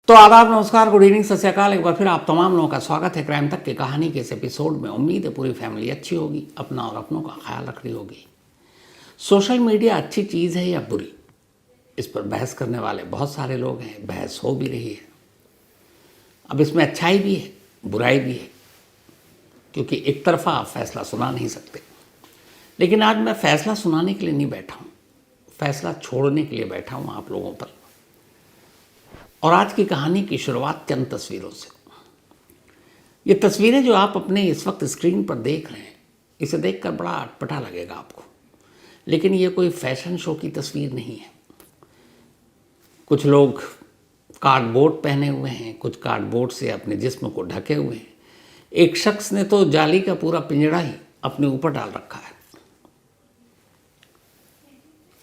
तो आदाब, नमस्कार, गुड इवनिंग, सत श्री अकाल। एक बार फिर आप तमाम लोगों का स्वागत है क्राइम तक की कहानी के इस एपिसोड में। उम्मीद है पूरी फैमिली अच्छी होगी, अपना और अपनों का ख्याल रख रही होगी। सोशल मीडिया अच्छी चीज़ है या बुरी, इस पर बहस करने वाले बहुत सारे लोग हैं, बहस हो भी रही है। अब इसमें अच्छाई भी है, बुराई भी है, क्योंकि एक तरफा आप फैसला सुना नहीं सकते। लेकिन आज मैं फैसला सुनाने के लिए नहीं बैठा हूँ, फैसला छोड़ने के लिए बैठा हूँ आप लोगों पर। और आज की कहानी की शुरुआत चंद तस्वीरों से। ये तस्वीरें जो आप अपने इस वक्त स्क्रीन पर देख रहे हैं, इसे देखकर बड़ा अटपटा लगेगा आपको, लेकिन ये कोई फैशन शो की तस्वीर नहीं है। कुछ लोग कार्डबोर्ड पहने हुए हैं, कुछ कार्डबोर्ड से अपने जिस्म को ढके हुए हैं। एक शख्स ने तो जाली का पूरा पिंजड़ा ही अपने ऊपर डाल रखा है।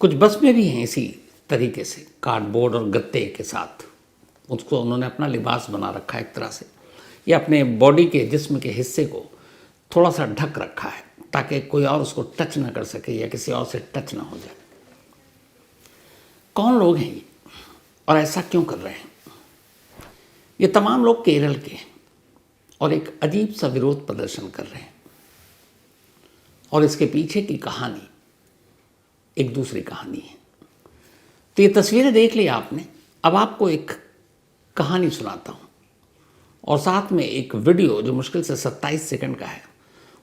कुछ बस में भी हैं इसी तरीके से, कार्डबोर्ड और गत्ते के साथ। उसको उन्होंने अपना लिबास बना रखा है एक तरह से, या अपने बॉडी के जिस्म के हिस्से को थोड़ा सा ढक रखा है ताकि कोई और उसको टच ना कर सके या किसी और से टच ना हो जाए। कौन लोग हैं ये और ऐसा क्यों कर रहे हैं? ये तमाम लोग केरल के हैं और एक अजीब सा विरोध प्रदर्शन कर रहे हैं। और इसके पीछे की कहानी एक दूसरी कहानी है। तो ये तस्वीरें देख ली आपने। अब आपको एक कहानी सुनाता हूँ और साथ में एक वीडियो जो मुश्किल से 27 सेकंड का है,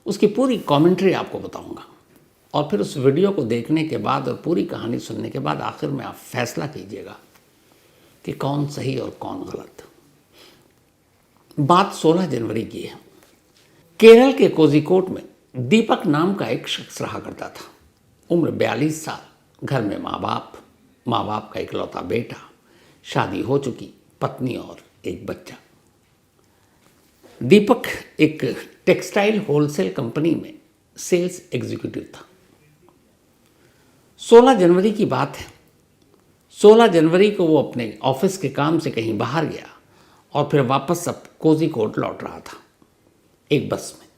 उसकी पूरी कमेंट्री आपको बताऊँगा। और फिर उस वीडियो को देखने के बाद और पूरी कहानी सुनने के बाद आखिर में आप फैसला कीजिएगा कि कौन सही और कौन गलत। बात 16 जनवरी की है। केरल के कोझिकोड में दीपक नाम का एक शख्स रहा करता था। उम्र 42 साल, घर में माँ बाप का इकलौता बेटा, शादी हो चुकी पत्नी और एक बच्चा। दीपक एक टेक्सटाइल होलसेल कंपनी में सेल्स एग्जीक्यूटिव था। 16 जनवरी की बात है। 16 जनवरी को वो अपने ऑफिस के काम से कहीं बाहर गया और फिर वापस अब कोझिकोड लौट रहा था एक बस में।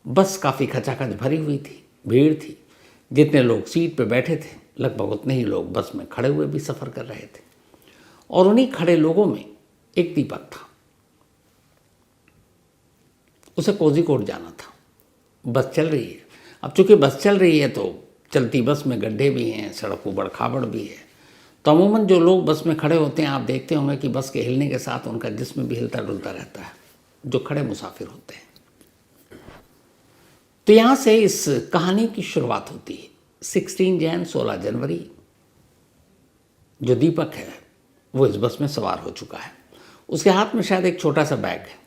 बस काफ़ी खचाखच भरी हुई थी, भीड़ थी। जितने लोग सीट पे बैठे थे लगभग उतने ही लोग बस में खड़े हुए भी सफ़र कर रहे थे। और उन्हीं खड़े लोगों में एक दीपक था। उसे कोझिकोड जाना था। बस चल रही है। अब चूंकि बस चल रही है तो चलती बस में गड्ढे भी हैं, सड़क उबड़ खाबड़ भी है। तो अमूमन जो लोग बस में खड़े होते हैं, आप देखते होंगे कि बस के हिलने के साथ उनका जिस्म भी हिलता डुलता रहता है, जो खड़े मुसाफिर होते हैं। तो यहाँ से इस कहानी की शुरुआत होती है। 16 जनवरी जो दीपक है वो इस बस में सवार हो चुका है। उसके हाथ में शायद एक छोटा सा बैग है।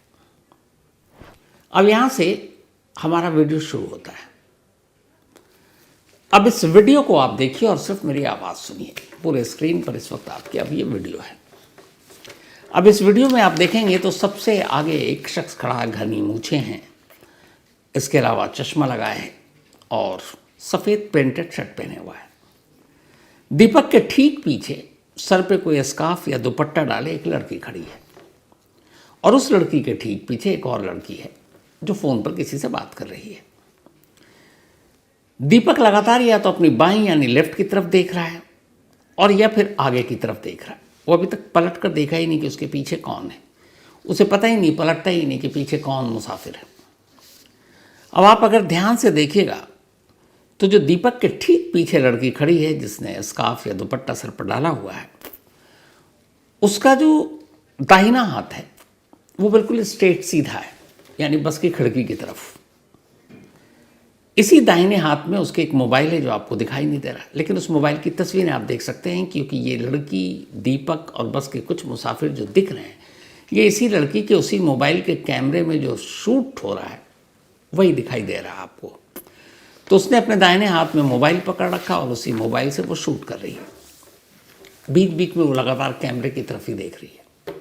अब यहाँ से हमारा वीडियो शुरू होता है। अब इस वीडियो को आप देखिए और सिर्फ मेरी आवाज़ सुनिए। पूरे स्क्रीन पर इस वक्त आपकी अब ये वीडियो है। अब इस वीडियो में आप देखेंगे तो सबसे आगे एक शख्स खड़ा है, घनी मूछें हैं, इसके अलावा चश्मा लगाए है और सफ़ेद प्रिंटेड शर्ट पहने हुआ है। दीपक के ठीक पीछे सर पे कोई स्कार्फ या दुपट्टा डाले एक लड़की खड़ी है और उस लड़की के ठीक पीछे एक और लड़की है जो फ़ोन पर किसी से बात कर रही है। दीपक लगातार या तो अपनी बाईं यानी लेफ्ट की तरफ देख रहा है और या फिर आगे की तरफ देख रहा है। वो अभी तक पलट कर देखा ही नहीं कि उसके पीछे कौन है। उसे पता ही नहीं, पलटता ही नहीं कि पीछे कौन मुसाफिर है। अब आप अगर ध्यान से देखिएगा तो जो दीपक के ठीक पीछे लड़की खड़ी है जिसने स्कार्फ या दुपट्टा सर पर डाला हुआ है, उसका जो दाहिना हाथ है वो बिल्कुल स्ट्रेट सीधा है, यानी बस की खिड़की की तरफ। इसी दाहिने हाथ में उसके एक मोबाइल है जो आपको दिखाई नहीं दे रहा, लेकिन उस मोबाइल की तस्वीरें आप देख सकते हैं, क्योंकि ये लड़की, दीपक और बस के कुछ मुसाफिर जो दिख रहे हैं, ये इसी लड़की के उसी मोबाइल के कैमरे में जो शूट हो रहा है वही दिखाई दे रहा है आपको। तो उसने अपने दाहिने हाथ में मोबाइल पकड़ रखा और उसी मोबाइल से वो शूट कर रही है। बीच बीच में वो लगातार कैमरे की तरफ ही देख रही है।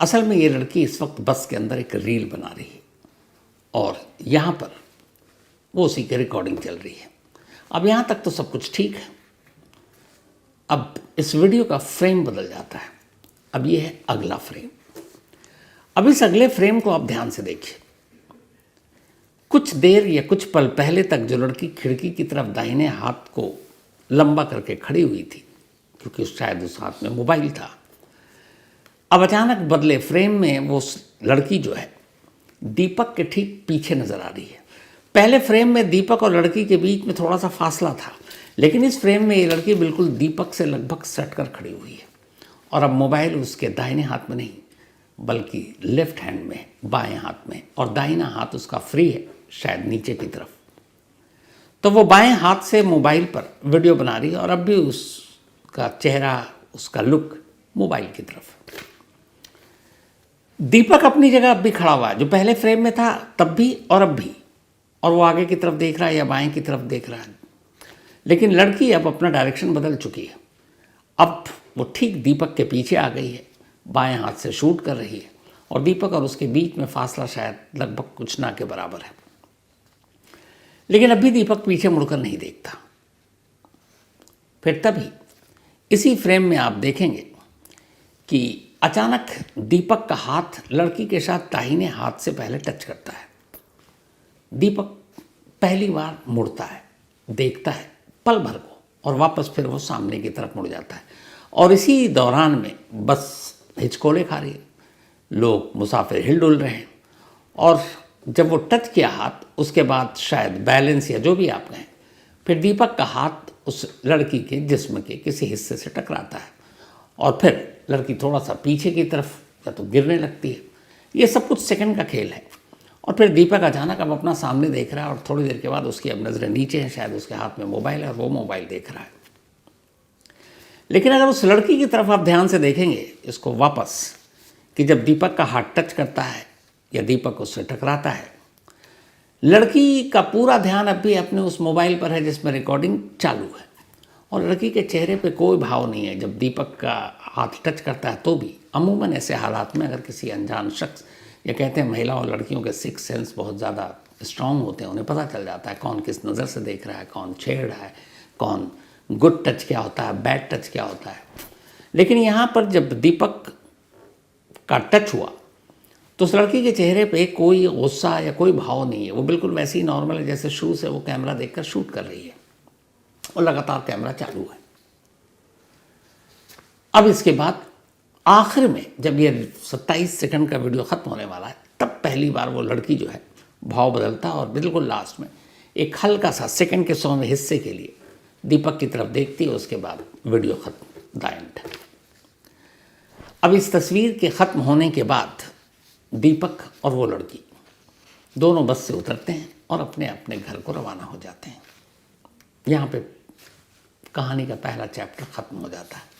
असल में ये लड़की इस वक्त बस के अंदर एक रील बना रही है और यहाँ पर वो उसी की रिकॉर्डिंग चल रही है। अब यहाँ तक तो सब कुछ ठीक है। अब इस वीडियो का फ्रेम बदल जाता है। अब ये है अगला फ्रेम। अब इस अगले फ्रेम को आप ध्यान से देखिए। कुछ देर या कुछ पल पहले तक जो लड़की खिड़की की तरफ दाहिने हाथ को लंबा करके खड़ी हुई थी, क्योंकि शायद उस हाथ में मोबाइल था। अब अचानक बदले फ्रेम में वो लड़की जो है दीपक के ठीक पीछे नजर आ रही है। पहले फ्रेम में दीपक और लड़की के बीच में थोड़ा सा फासला था, लेकिन इस फ्रेम में ये लड़की बिल्कुल दीपक से लगभग सट कर खड़ी हुई है और अब मोबाइल उसके दाहिने हाथ में नहीं बल्कि लेफ्ट हैंड में, बाएं हाथ में, और दाहिना हाथ उसका फ्री है, शायद नीचे की तरफ। तो वो बाएं हाथ से मोबाइल पर वीडियो बना रही है और अब भी उसका चेहरा, उसका लुक मोबाइल की तरफ। दीपक अपनी जगह अब भी खड़ा हुआ है, जो पहले फ्रेम में था तब भी और अब भी, और वो आगे की तरफ देख रहा है या बाएं की तरफ देख रहा है। लेकिन लड़की अब अपना डायरेक्शन बदल चुकी है। अब वो ठीक दीपक के पीछे आ गई है, बाएं हाथ से शूट कर रही है और दीपक और उसके बीच में फासला शायद लगभग कुछ ना के बराबर है। लेकिन अभी दीपक पीछे मुड़कर नहीं देखता। फिर तभी इसी फ्रेम में आप देखेंगे कि अचानक दीपक का हाथ लड़की के साथ दाहिने हाथ से पहले टच करता है। दीपक पहली बार मुड़ता है, देखता है पल भर को, और वापस फिर वो सामने की तरफ मुड़ जाता है। और इसी दौरान में बस हिचकोले खा रही है, लोग मुसाफिर हिल डुल रहे हैं, और जब वो टच किया हाथ, उसके बाद शायद बैलेंस या जो भी आप कहें, फिर दीपक का हाथ उस लड़की के जिस्म के किसी हिस्से से टकराता है और फिर लड़की थोड़ा सा पीछे की तरफ या तो गिरने लगती है। ये सब कुछ सेकंड का खेल है। और फिर दीपक अचानक अब अपना सामने देख रहा है और थोड़ी देर के बाद उसकी अब नज़रें नीचे हैं, शायद उसके हाथ में मोबाइल है और वो मोबाइल देख रहा है। लेकिन अगर उस लड़की की तरफ आप ध्यान से देखेंगे इसको वापस, कि जब दीपक का हाथ टच करता है या दीपक उससे टकराता है, लड़की का पूरा ध्यान अब भी अपने उस मोबाइल पर है जिसमें रिकॉर्डिंग चालू है, और लड़की के चेहरे पे कोई भाव नहीं है जब दीपक का हाथ टच करता है। तो भी अमूमन ऐसे हालात में अगर किसी अनजान शख्स, या कहते हैं महिला और लड़कियों के सिक्स सेंस बहुत ज़्यादा स्ट्रांग होते हैं, उन्हें पता चल जाता है कौन किस नज़र से देख रहा है, कौन छेड़ रहा है, कौन गुड टच क्या होता है, बैड टच क्या होता है। लेकिन यहाँ पर जब दीपक का टच हुआ तो उस लड़की के चेहरे पे कोई गुस्सा या कोई भाव नहीं है, वो बिल्कुल वैसे ही नॉर्मल है जैसे शुरू से वो कैमरा देखकर शूट कर रही है और लगातार कैमरा चालू है। अब इसके बाद आखिर में जब ये 27 सेकंड का वीडियो ख़त्म होने वाला है, तब पहली बार वो लड़की जो है भाव बदलता है और बिल्कुल लास्ट में एक हल्का सा सेकंड के 100वें हिस्से के लिए दीपक की तरफ देखती है। उसके बाद वीडियो ख़त्म, द एंड। अब इस तस्वीर के ख़त्म होने के बाद दीपक और वो लड़की दोनों बस से उतरते हैं और अपने अपने घर को रवाना हो जाते हैं। यहाँ पे कहानी का पहला चैप्टर ख़त्म हो जाता है।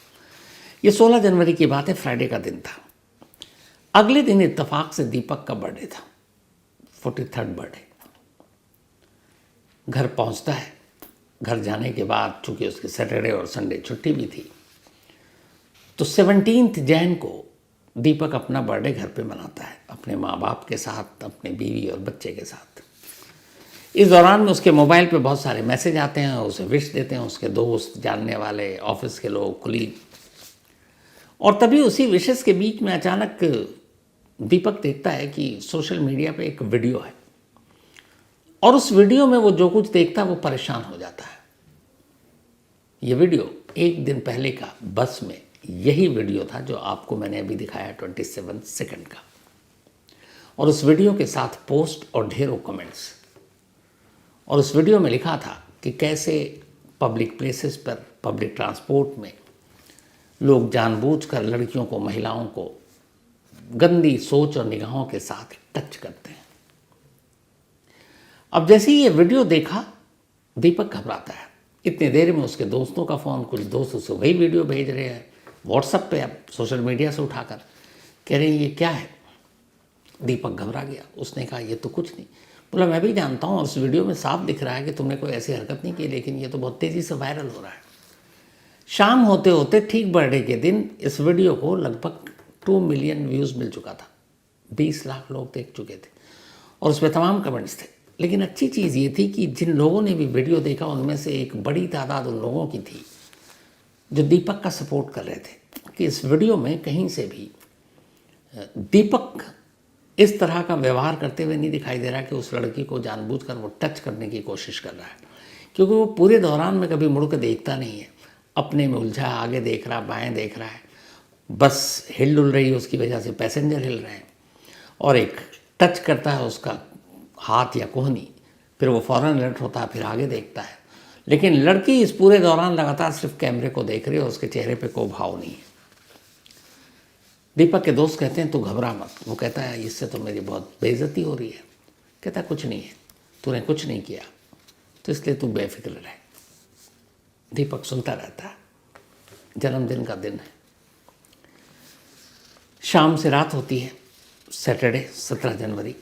ये 16 जनवरी की बात है, फ्राइडे का दिन था। अगले दिन इत्तेफाक से दीपक का बर्थडे था, 43rd बर्थडे। घर पहुंचता है। घर जाने के बाद चूंकि उसकी सैटरडे और संडे छुट्टी भी थी, तो 17 जैन को दीपक अपना बर्थडे घर पे मनाता है, अपने माँ बाप के साथ, अपने बीवी और बच्चे के साथ। इस दौरान में उसके मोबाइल पे बहुत सारे मैसेज आते हैं, उसे विश देते हैं उसके दोस्त, जानने वाले, ऑफिस के लोग, कुलीग। और तभी उसी विशेष के बीच में अचानक दीपक देखता है कि सोशल मीडिया पे एक वीडियो है, और उस वीडियो में वो जो कुछ देखता है वो परेशान हो जाता है। ये वीडियो एक दिन पहले का बस में यही वीडियो था जो आपको मैंने अभी दिखाया 27 सेकंड का, और उस वीडियो के साथ पोस्ट और ढेरों कमेंट्स। और उस वीडियो में लिखा था कि कैसे पब्लिक प्लेसेस पर, पब्लिक ट्रांसपोर्ट में लोग जानबूझकर लड़कियों को, महिलाओं को गंदी सोच और निगाहों के साथ टच करते हैं। अब जैसे ही ये वीडियो देखा, दीपक घबराता है। इतनी देर में उसके दोस्तों का फ़ोन, कुछ दोस्त उसे वही वीडियो भेज रहे हैं व्हाट्सएप पे, अब सोशल मीडिया से उठाकर कह रहे हैं ये क्या है। दीपक घबरा गया। उसने कहा ये तो कुछ नहीं। बोला मैं भी जानता हूँ, और उस वीडियो में साफ दिख रहा है कि तुमने कोई ऐसी हरकत नहीं की, लेकिन ये तो बहुत तेज़ी से वायरल हो रहा है। शाम होते होते ठीक बर्थडे के दिन इस वीडियो को लगभग 2 मिलियन व्यूज़ मिल चुका था, 20 लाख लोग देख चुके थे, और उस पर तमाम कमेंट्स थे। लेकिन अच्छी चीज़ ये थी कि जिन लोगों ने भी वीडियो देखा उनमें से एक बड़ी तादाद उन लोगों की थी जो दीपक का सपोर्ट कर रहे थे कि इस वीडियो में कहीं से भी दीपक इस तरह का व्यवहार करते हुए नहीं दिखाई दे रहा कि उस लड़की को जानबूझकर वो टच करने की कोशिश कर रहा है, क्योंकि वो पूरे दौरान में कभी मुड़ कर देखता नहीं है। अपने में उलझा, आगे देख रहा, बाएं देख रहा है, बस हिल डुल रही है, उसकी वजह से पैसेंजर हिल रहे हैं, और एक टच करता है उसका हाथ या कोहनी, फिर वो फ़ौरन अलर्ट होता है, फिर आगे देखता है। लेकिन लड़की इस पूरे दौरान लगातार सिर्फ कैमरे को देख रही है और उसके चेहरे पे कोई भाव नहीं है। दीपक के दोस्त कहते हैं तू घबरा मत। वो कहता है इससे तो मेरी बहुत बेइज्जती हो रही है। कहता है कुछ नहीं है, तूने कुछ नहीं किया, तो इसलिए तू बेफिक्र रहे। दीपक सुनता रहता है। जन्मदिन का दिन है, शाम से रात होती है, सैटरडे 17 जनवरी।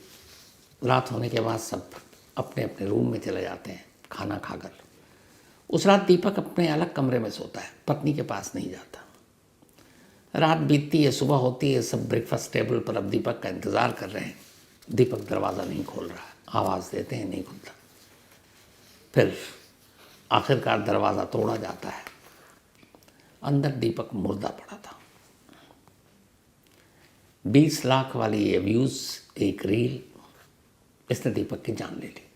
रात होने के बाद सब अपने अपने रूम में चले जाते हैं खाना खाकर। उस रात दीपक अपने अलग कमरे में सोता है, पत्नी के पास नहीं जाता। रात बीतती है, सुबह होती है, सब ब्रेकफास्ट टेबल पर अब दीपक का इंतज़ार कर रहे हैं। दीपक दरवाज़ा नहीं खोल रहा है, आवाज़ देते हैं, नहीं खुलता। फिर आखिरकार दरवाज़ा तोड़ा जाता है। अंदर दीपक मुर्दा पड़ा था। 20 लाख वाली ये व्यूज़ एक रील, इसने दीपक की जान ले ली।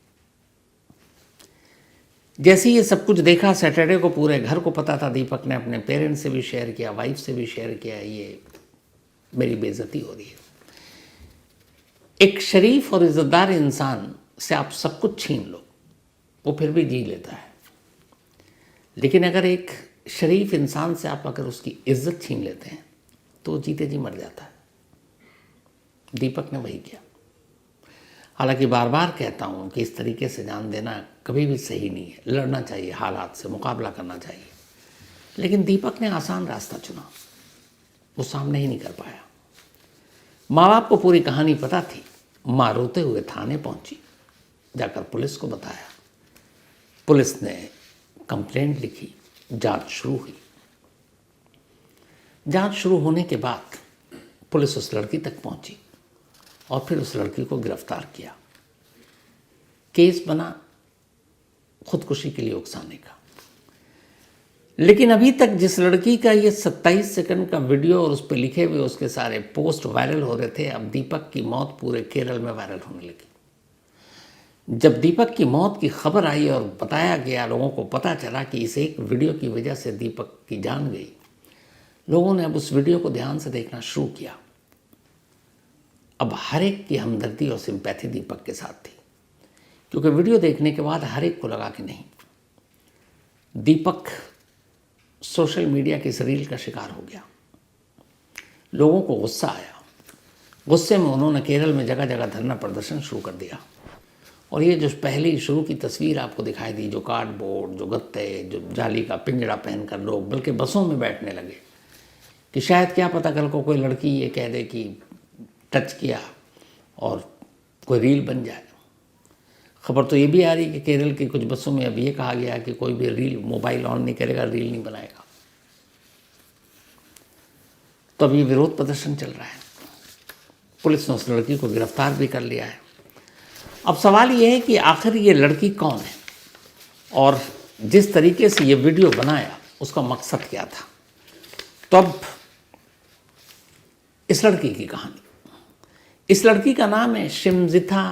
जैसे ये सब कुछ देखा, सैटरडे को पूरे घर को पता था। दीपक ने अपने पेरेंट्स से भी शेयर किया, वाइफ से भी शेयर किया, ये मेरी बेइज्जती हो रही है। एक शरीफ और इज्जतदार इंसान से आप सब कुछ छीन लो, वो फिर भी जी लेता है। लेकिन अगर एक शरीफ इंसान से आप अगर उसकी इज्जत छीन लेते हैं तो वो जीते जी मर जाता है। दीपक ने वही किया। हालांकि बार बार कहता हूँ कि इस तरीके से जान देना कभी भी सही नहीं है। लड़ना चाहिए, हालात से मुकाबला करना चाहिए। लेकिन दीपक ने आसान रास्ता चुना, वो सामने ही नहीं कर पाया। माँ बाप को पूरी कहानी पता थी। माँ रोते हुए थाने पहुंची, जाकर पुलिस को बताया। पुलिस ने कंप्लेंट लिखी, जांच शुरू हुई। जांच शुरू होने के बाद पुलिस उस लड़की तक पहुंची और फिर उस लड़की को गिरफ्तार किया। केस बना खुदकुशी के लिए उकसाने का। लेकिन अभी तक जिस लड़की का ये 27 सेकंड का वीडियो और उस पर लिखे हुए उसके सारे पोस्ट वायरल हो रहे थे, अब दीपक की मौत पूरे केरल में वायरल होने लगी। जब दीपक की मौत की खबर आई और बताया गया, लोगों को पता चला कि इस एक वीडियो की वजह से दीपक की जान गई, लोगों ने अब उस वीडियो को ध्यान से देखना शुरू किया। अब हर एक की हमदर्दी और सिंपैथी दीपक के साथ थी, क्योंकि वीडियो देखने के बाद हर एक को लगा कि नहीं, दीपक सोशल मीडिया की इस रील का शिकार हो गया। लोगों को गुस्सा आया। गुस्से में उन्होंने केरल में जगह जगह धरना प्रदर्शन शुरू कर दिया। और ये जो पहली शुरू की तस्वीर आपको दिखाई दी, जो कार्डबोर्ड, जो गत्ते, जो जाली का पिंजड़ा पहनकर लोग बल्कि बसों में बैठने लगे कि शायद क्या पता कल को कोई लड़की ये कह दे कि टच किया और कोई रील बन जाए। खबर तो ये भी आ रही कि केरल की कुछ बसों में अब ये कहा गया कि कोई भी रील मोबाइल ऑन नहीं करेगा, रील नहीं बनाएगा। तो अब ये विरोध प्रदर्शन चल रहा है। पुलिस ने उस लड़की को गिरफ्तार भी कर लिया है। अब सवाल ये है कि आखिर ये लड़की कौन है और जिस तरीके से ये वीडियो बनाया उसका मकसद क्या था। तो अब इस लड़की की कहानी। इस लड़की का नाम है शिमजिथा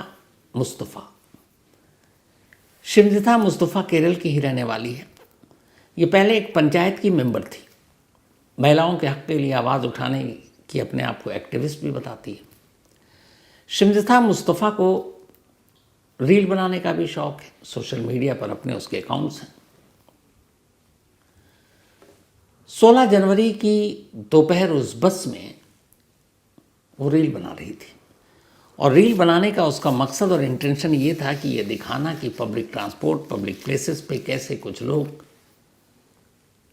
मुस्तफ़ा। शिमजिथा मुस्तफ़ा केरल की ही रहने वाली है। ये पहले एक पंचायत की मेंबर थी। महिलाओं के हक के लिए आवाज़ उठाने की अपने आप को एक्टिविस्ट भी बताती है। शिमजिथा मुस्तफ़ा को रील बनाने का भी शौक है। सोशल मीडिया पर अपने उसके अकाउंट्स हैं। 16 जनवरी की दोपहर उस बस में वो रील बना रही थी और रील बनाने का उसका मकसद और इंटेंशन ये था कि ये दिखाना कि पब्लिक ट्रांसपोर्ट, पब्लिक प्लेसेस पे कैसे कुछ लोग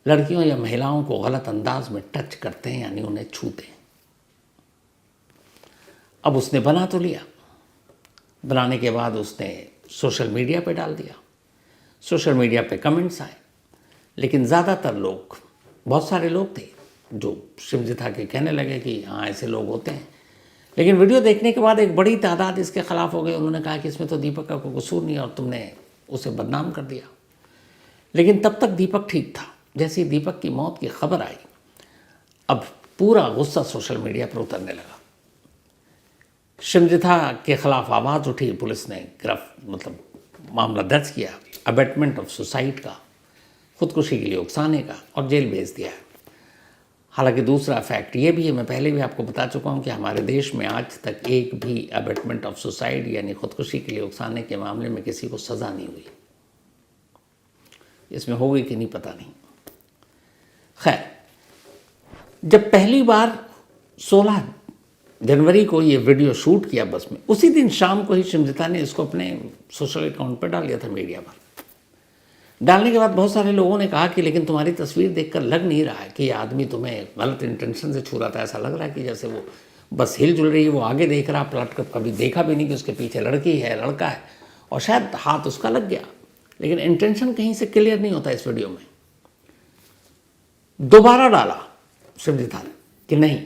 लड़कियों या महिलाओं को गलत अंदाज में टच करते हैं, यानी उन्हें छूते हैं। अब उसने बना तो लिया। बनाने के बाद उसने सोशल मीडिया पे डाल दिया। सोशल मीडिया पे कमेंट्स आए, लेकिन ज़्यादातर लोग, बहुत सारे लोग थे जो शिमजिथा के कहने लगे कि हाँ ऐसे लोग होते हैं। लेकिन वीडियो देखने के बाद एक बड़ी तादाद इसके ख़िलाफ़ हो गई। उन्होंने कहा कि इसमें तो दीपक का कोई कसूर नहीं और तुमने उसे बदनाम कर दिया। लेकिन तब तक दीपक ठीक था। जैसे ही दीपक की मौत की खबर आई, अब पूरा गुस्सा सोशल मीडिया पर उतरने लगा। शिमजिथा के खिलाफ आवाज़ उठी। पुलिस ने मामला दर्ज किया, अबेटमेंट ऑफ सुसाइड का, खुदकुशी के लिए उकसाने का, और जेल भेज दिया है। हालांकि दूसरा फैक्ट ये भी है, मैं पहले भी आपको बता चुका हूँ कि हमारे देश में आज तक एक भी अबेटमेंट ऑफ सुसाइड यानी खुदकुशी के लिए उकसाने के मामले में किसी को सज़ा नहीं हुई। इसमें होगी कि नहीं पता नहीं। खैर, जब पहली बार 16 जनवरी को ये वीडियो शूट किया बस में, उसी दिन शाम को ही शिमजिता ने इसको अपने सोशल अकाउंट पर डाल दिया था, मीडिया पर। डालने के बाद बहुत सारे लोगों ने कहा कि लेकिन तुम्हारी तस्वीर देखकर लग नहीं रहा है कि ये आदमी तुम्हें गलत इंटेंशन से छू रहा था। ऐसा लग रहा है कि जैसे वो बस हिल जुल रही है, वो आगे देख रहा, पलट कर कभी देखा भी नहीं कि उसके पीछे लड़की है, लड़का है, और शायद हाथ उसका लग गया, लेकिन इंटेंशन कहीं से क्लियर नहीं होता इस वीडियो में। दोबारा डाला शिमजिता ने कि नहीं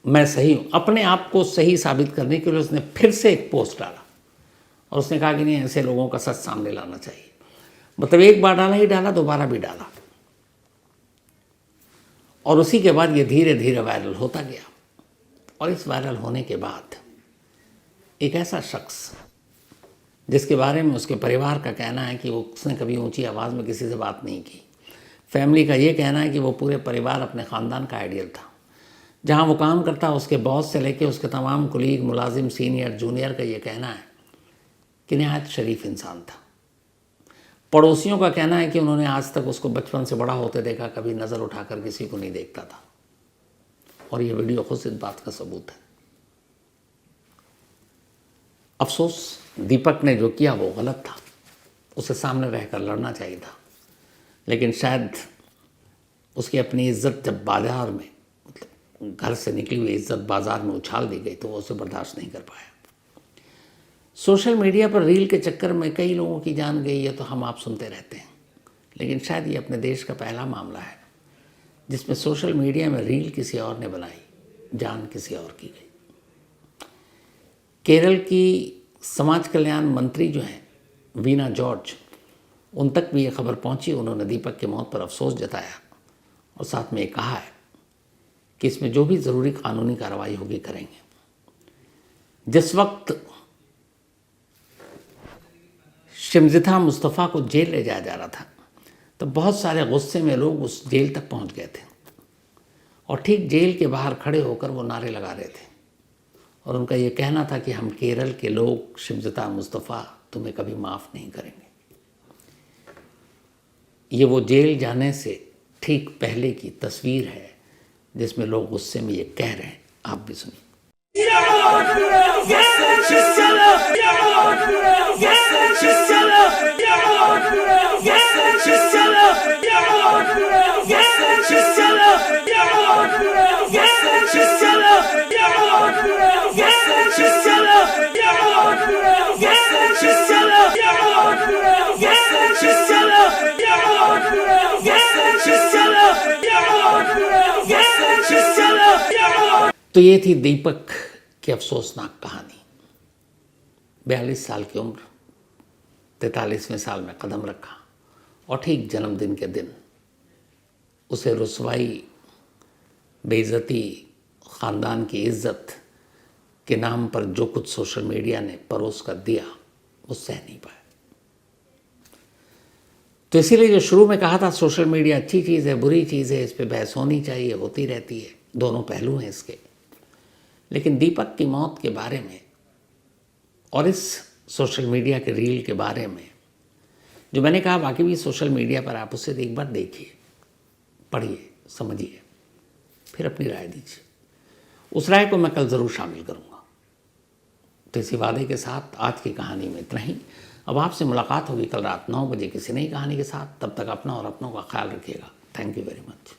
मैं सही हूँ, अपने आप को सही साबित करने के लिए उसने फिर से एक पोस्ट डाला और उसने कहा कि नहीं, ऐसे लोगों का सच सामने लाना चाहिए। मतलब एक बार डाला ही डाला, दोबारा भी डाला, और उसी के बाद ये धीरे धीरे वायरल होता गया। और इस वायरल होने के बाद एक ऐसा शख्स जिसके बारे में उसके परिवार का कहना है कि उसने कभी ऊंची आवाज़ में किसी से बात नहीं की, फैमिली का ये कहना है कि वो पूरे परिवार अपने ख़ानदान का आइडियल था, जहाँ वो काम करता उसके बॉस से लेके उसके तमाम कुलीग, मुलाजिम, सीनियर, जूनियर का ये कहना है कि नहायत शरीफ इंसान था। पड़ोसियों का कहना है कि उन्होंने आज तक उसको बचपन से बड़ा होते देखा, कभी नज़र उठाकर किसी को नहीं देखता था, और ये वीडियो खुद इस बात का सबूत है। अफसोस, दीपक ने जो किया वो गलत था, उसे सामने रहकर लड़ना चाहिए था, लेकिन शायद उसकी अपनी इज्जत जब बाजार में, मतलब घर से निकली हुई इज्जत बाजार में उछाल दी गई, तो वो उसे बर्दाश्त नहीं कर पाया। सोशल मीडिया पर रील के चक्कर में कई लोगों की जान गई है तो हम आप सुनते रहते हैं, लेकिन शायद ये अपने देश का पहला मामला है जिसमें सोशल मीडिया में रील किसी और ने बनाई, जान किसी और की गई। केरल की समाज कल्याण मंत्री जो हैं वीना जॉर्ज, उन तक भी ये खबर पहुंची। उन्होंने दीपक की मौत पर अफसोस जताया और साथ में ये कहा है कि इसमें जो भी ज़रूरी कानूनी कार्रवाई होगी करेंगे। जिस वक्त शिमजिता मुस्तफ़ा को जेल ले जाया जा रहा था तो बहुत सारे गुस्से में लोग उस जेल तक पहुंच गए थे, और ठीक जेल के बाहर खड़े होकर वो नारे लगा रहे थे, और उनका ये कहना था कि हम केरल के लोग, शिमजिता मुस्तफ़ा, तुम्हें कभी माफ़ नहीं करेंगे। ये वो जेल जाने से ठीक पहले की तस्वीर है जिसमें लोग गुस्से में ये कह रहे हैं। आप भी सुनिए। तो ये थी दीपक की अफसोसनाक कहानी। 42 साल की उम्र, 43वें साल में कदम रखा, और ठीक जन्मदिन के दिन उसे रुसवाई, बेइज्जती, ख़ानदान की इज्जत के नाम पर जो कुछ सोशल मीडिया ने परोस कर दिया वो सह नहीं पाया। तो इसीलिए जो शुरू में कहा था सोशल मीडिया अच्छी चीज़ है, बुरी चीज़ है, इस पर बहस होनी चाहिए, होती रहती है, दोनों पहलू हैं इसके। लेकिन दीपक की मौत के बारे में और इस सोशल मीडिया के रील के बारे में जो मैंने कहा, बाकी भी सोशल मीडिया पर आप उसे एक बार देखिए, पढ़िए, समझिए, फिर अपनी राय दीजिए। उस राय को मैं कल ज़रूर शामिल करूँगा। तो इसी वादे के साथ आज की कहानी में इतना ही। अब आपसे मुलाकात होगी कल रात 9 बजे किसी नई कहानी के साथ। तब तक अपना और अपनों का ख्याल रखिएगा। Thank you very much.